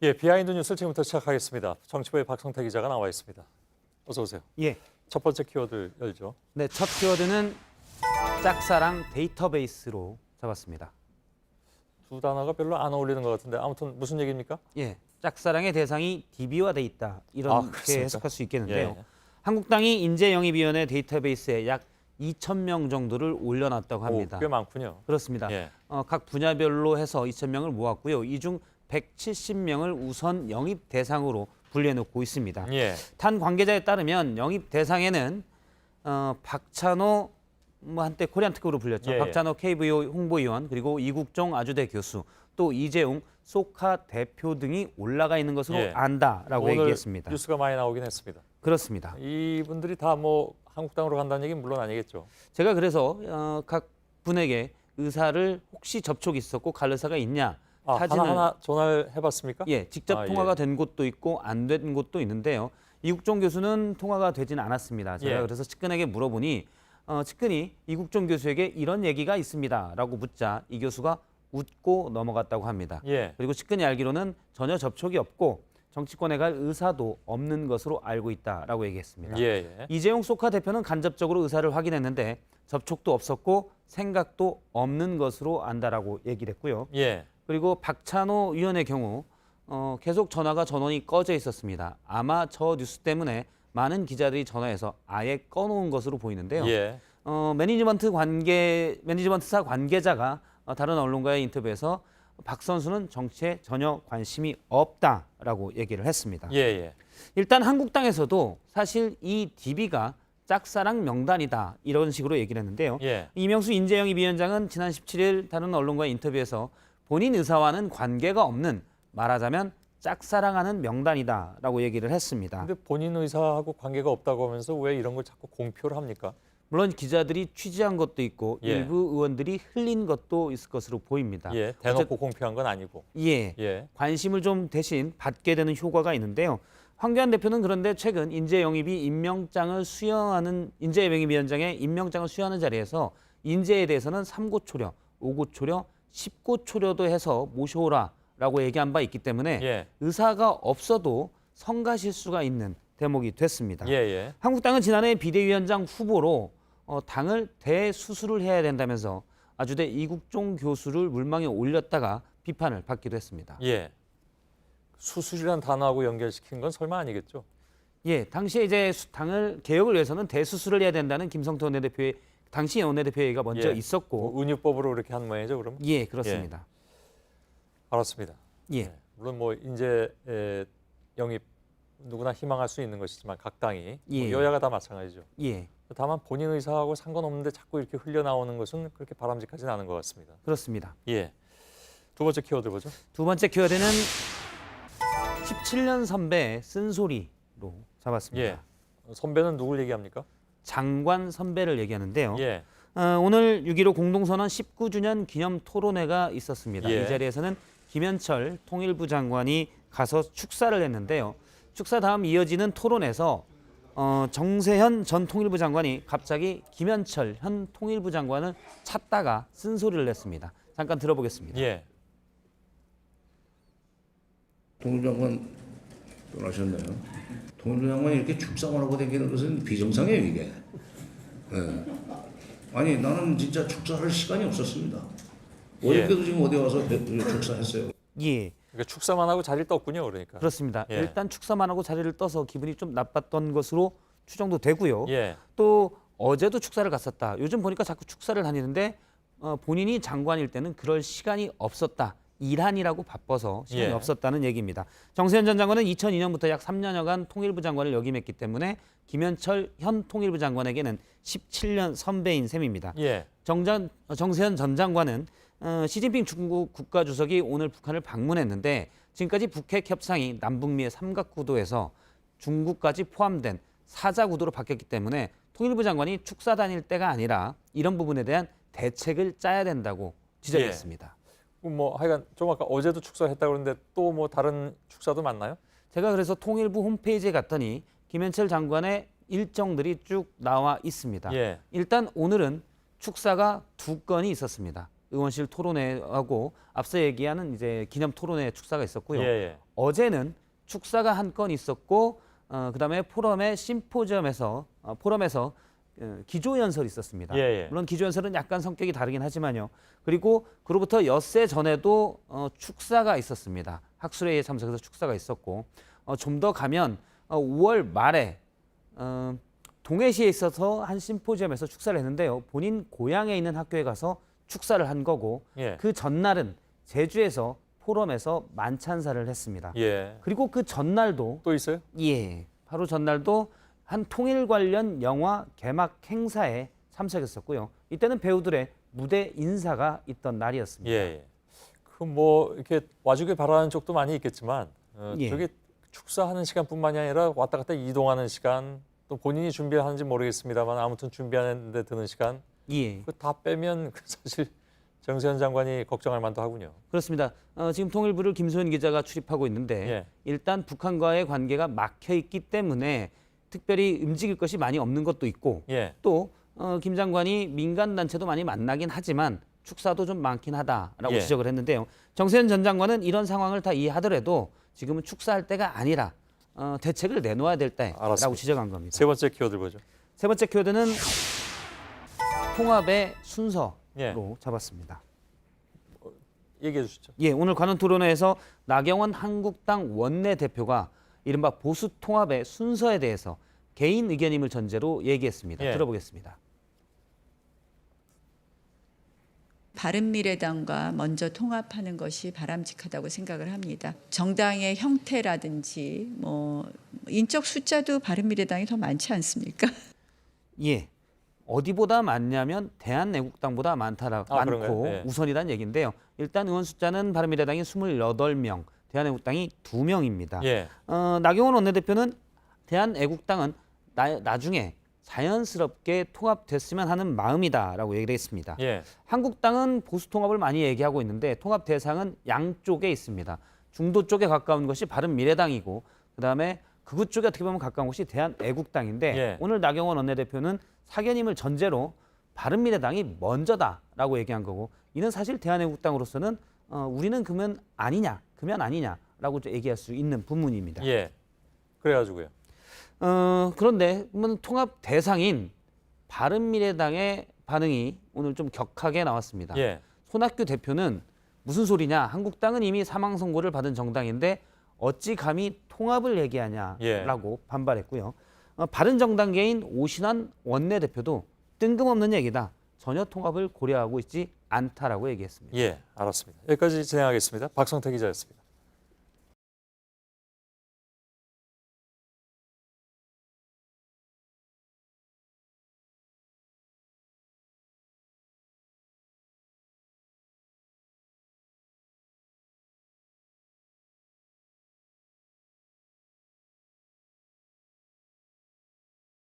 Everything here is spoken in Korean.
예, 비하인드 뉴스를 지금부터 시작하겠습니다. 정치부의 박성태 기자가 나와 있습니다. 어서 오세요. 예. 첫 번째 키워드 열죠. 네, 첫 키워드는 짝사랑 데이터베이스로 잡았습니다. 두 단어가 별로 안 어울리는 것 같은데 아무튼 무슨 얘기입니까? 예. 짝사랑의 대상이 DB화돼 있다. 이렇게 그렇습니까? 해석할 수 있겠는데요. 예. 한국당이 인재영입위원회 데이터베이스에 약 2,000명 정도를 올려놨다고 합니다. 꽤 많군요. 그렇습니다. 예. 각 분야별로 해서 2,000명을 모았고요. 이 중 170명을 우선 영입 대상으로 분류해놓고 있습니다. 예. 탄 관계자에 따르면 영입 대상에는 박찬호 한때 코리안 특급으로 불렸죠. 예. 박찬호 KBO 홍보위원 그리고 이국종 아주대 교수 또 이재용 소카 대표 등이 올라가 있는 것으로 예. 안다라고 오늘 얘기했습니다. 뉴스가 많이 나오긴 했습니다. 그렇습니다. 이분들이 다 뭐 한국당으로 간다는 얘기는 물론 아니겠죠. 제가 그래서 각 분에게 의사를 혹시 접촉이 있었고 갈 의사가 있냐 사진을 하나하나 전화를 해봤습니까? 예, 직접 통화가 예. 된 곳도 있고 안 된 곳도 있는데요. 이국종 교수는 통화가 되지는 않았습니다. 제가 예. 그래서 측근에게 물어보니 측근이 이국종 교수에게 이런 얘기가 있습니다라고 묻자 이 교수가 웃고 넘어갔다고 합니다. 예. 그리고 측근이 알기로는 전혀 접촉이 없고 정치권에 갈 의사도 없는 것으로 알고 있다라고 얘기했습니다. 예. 이재용 소카 대표는 간접적으로 의사를 확인했는데 접촉도 없었고 생각도 없는 것으로 안다라고 얘기를 했고요. 예. 그리고 박찬호 위원의 경우 계속 전원이 꺼져 있었습니다. 아마 저 뉴스 때문에 많은 기자들이 전화해서 아예 꺼놓은 것으로 보이는데요. 예. 매니지먼트사 관계자가 다른 언론과의 인터뷰에서 박 선수는 정치에 전혀 관심이 없다라고 얘기를 했습니다. 예. 일단 한국당에서도 사실 이 DB가 짝사랑 명단이다 이런 식으로 얘기를 했는데요. 예. 이명수 인재영입위원장은 지난 17일 다른 언론과의 인터뷰에서 본인 의사와는 관계가 없는 말하자면 짝사랑하는 명단이다라고 얘기를 했습니다. 근데 본인 의사하고 관계가 없다고 하면서 왜 이런 걸 자꾸 공표를 합니까? 물론 기자들이 취재한 것도 있고 예. 일부 의원들이 흘린 것도 있을 것으로 보입니다. 예. 대놓고 공표한 건 아니고. 예. 예. 관심을 좀 대신 받게 되는 효과가 있는데요. 황교안 대표는 그런데 최근 인재영입이 인재영입위원장의 임명장을 수여하는 자리에서 인재에 대해서는 3고초려, 5고초려, 10고초려도 해서 모셔오라라고 얘기한 바 있기 때문에 예. 의사가 없어도 성가실 수가 있는 대목이 됐습니다. 예. 한국당은 지난해 비대위원장 후보로 당을 대수술을 해야 된다면서 아주대 이국종 교수를 물망에 올렸다가 비판을 받기도 했습니다. 예. 수술이란 단어하고 연결시킨 건 설마 아니겠죠? 예, 당시에 이제 당을 개혁을 위해서는 대수술을 해야 된다는 김성태 원내대표의 당시 원내대표 얘기가 먼저 예. 있었고, 은유법으로 이렇게 한 모양이죠, 그러면? 예, 그렇습니다. 알았습니다. 예, 물론 뭐 인재 영입 누구나 희망할 수 있는 것이지만 각 당이 예. 뭐 여야가 다 마찬가지죠. 예, 다만 본인 의사하고 상관없는데 자꾸 이렇게 흘려나오는 것은 그렇게 바람직하지는 않은 것 같습니다. 그렇습니다. 예. 두 번째 키워드 보죠. 두 번째 키워드는 17년 선배 쓴소리로 잡았습니다. 예. 선배는 누굴 얘기합니까? 장관 선배를 얘기하는데요. 예. 오늘 6.15 공동선언 19주년 기념 토론회가 있었습니다. 예. 이 자리에서는 김현철 통일부 장관이 가서 축사를 했는데요. 축사 다음 이어지는 토론에서 정세현 전 통일부 장관이 갑자기 김현철 현 통일부 장관을 찾다가 쓴소리를 냈습니다. 잠깐 들어보겠습니다. 예. 통일부 장관 떠나셨네요. 통일부 장관이 이렇게 축사만 하고 다니는 것은 비정상이에요, 이게. 예. 아니, 나는 진짜 축사할 시간이 없었습니다. 어저께도 지금 어디 와서 축사했어요. 예, 그러니까 축사만 하고 자리를 떴군요, 그러니까. 그렇습니다. 예. 일단 축사만 하고 자리를 떠서 기분이 좀 나빴던 것으로 추정도 되고요. 예. 또 어제도 축사를 갔었다. 요즘 보니까 자꾸 축사를 다니는데 본인이 장관일 때는 그럴 시간이 없었다. 일하느라고 바빠서 시간이 예. 없었다는 얘기입니다. 정세현 전 장관은 2002년부터 약 3년여간 통일부 장관을 역임했기 때문에 김현철 현 통일부 장관에게는 17년 선배인 셈입니다. 예. 정세현 전 장관은 시진핑 중국 국가주석이 오늘 북한을 방문했는데 지금까지 북핵 협상이 남북미의 삼각구도에서 중국까지 포함된 사자구도로 바뀌었기 때문에 통일부 장관이 축사 다닐 때가 아니라 이런 부분에 대한 대책을 짜야 된다고 지적했습니다. 뭐 하여간 좀 아까 어제도 축사했다고 그러는데 또 뭐 다른 축사도 맞나요? 제가 그래서 통일부 홈페이지에 갔더니 김현철 장관의 일정들이 쭉 나와 있습니다. 예. 일단 오늘은 축사가 2건이 있었습니다. 의원실 토론회하고 앞서 얘기하는 이제 기념 토론회 축사가 있었고요. 예, 예. 어제는 축사가 한 건 있었고 그다음에 포럼의 심포지엄에서 포럼에서 기조연설이 있었습니다. 예, 예. 물론 기조연설은 약간 성격이 다르긴 하지만요. 그리고 그로부터 엿새 전에도 축사가 있었습니다. 학술회의에 참석해서 축사가 있었고 좀 더 가면 5월 말에 동해시에 있어서 한 심포지엄에서 축사를 했는데요. 본인 고향에 있는 학교에 가서 축사를 한 거고 예. 그 전날은 제주에서 포럼에서 만찬사를 했습니다. 예. 그리고 그 전날도 또 있어요? 예, 바로 전날도 한 통일 관련 영화 개막 행사에 참석했었고요. 이때는 배우들의 무대 인사가 있던 날이었습니다. 예. 그 뭐 이렇게 와주길 바라는 쪽도 많이 있겠지만 예. 저게 축사하는 시간뿐만이 아니라 왔다 갔다 이동하는 시간, 또 본인이 준비를 하는지 모르겠습니다만 아무튼 준비하는 데 드는 시간, 예, 그 다 빼면 사실 정세현 장관이 걱정할 만도 하군요. 그렇습니다. 지금 통일부를 김소연 기자가 출입하고 있는데 예. 일단 북한과의 관계가 막혀 있기 때문에 특별히 움직일 것이 많이 없는 것도 있고 예. 또 김 장관이 민간 단체도 많이 만나긴 하지만 축사도 좀 많긴 하다라고 예. 지적을 했는데요. 정세현 전 장관은 이런 상황을 다 이해하더라도 지금은 축사할 때가 아니라 대책을 내놓아야 될 때라고 알았습니다. 지적한 겁니다. 세 번째 키워드 보죠. 세 번째 키워드는 통합의 순서로 예. 잡았습니다. 얘기해 주시죠. 예, 오늘 관훈 토론회에서 나경원 한국당 원내대표가 이른바 보수 통합의 순서에 대해서 개인 의견임을 전제로 얘기했습니다. 예. 들어보겠습니다. 바른미래당과 먼저 통합하는 것이 바람직하다고 생각을 합니다. 정당의 형태라든지 뭐 인적 숫자도 바른미래당이 더 많지 않습니까? 예, 어디보다 많냐면 대한애국당보다 많고 그런가요? 예. 우선이라는 얘기인데요. 일단 의원 숫자는 바른미래당이 28명, 대한애국당이 2명입니다. 예. 나경원 원내대표는 대한애국당은 나중에 자연스럽게 통합됐으면 하는 마음이다라고 얘기를 했습니다. 예. 한국당은 보수 통합을 많이 얘기하고 있는데 통합 대상은 양쪽에 있습니다. 중도 쪽에 가까운 것이 바른미래당이고 그다음에 극우 쪽에 어떻게 보면 가까운 것이 대한애국당인데 예. 오늘 나경원 원내대표는 사견임을 전제로 바른미래당이 먼저다라고 얘기한 거고 이는 사실 대한애국당으로서는 우리는 그러면 아니냐라고 얘기할 수 있는 부분입니다. 예. 그래가지고요. 그런데 그러면 통합 대상인 바른미래당의 반응이 오늘 좀 격하게 나왔습니다. 예. 손학규 대표는 무슨 소리냐? 한국당은 이미 사망 선고를 받은 정당인데 어찌 감히 통합을 얘기하냐라고 반발했고요. 바른정당계인 오신환 원내대표도 뜬금없는 얘기다. 전혀 통합을 고려하고 있지 않다라고 얘기했습니다. 예. 알았습니다. 여기까지 진행하겠습니다. 박성태 기자였습니다.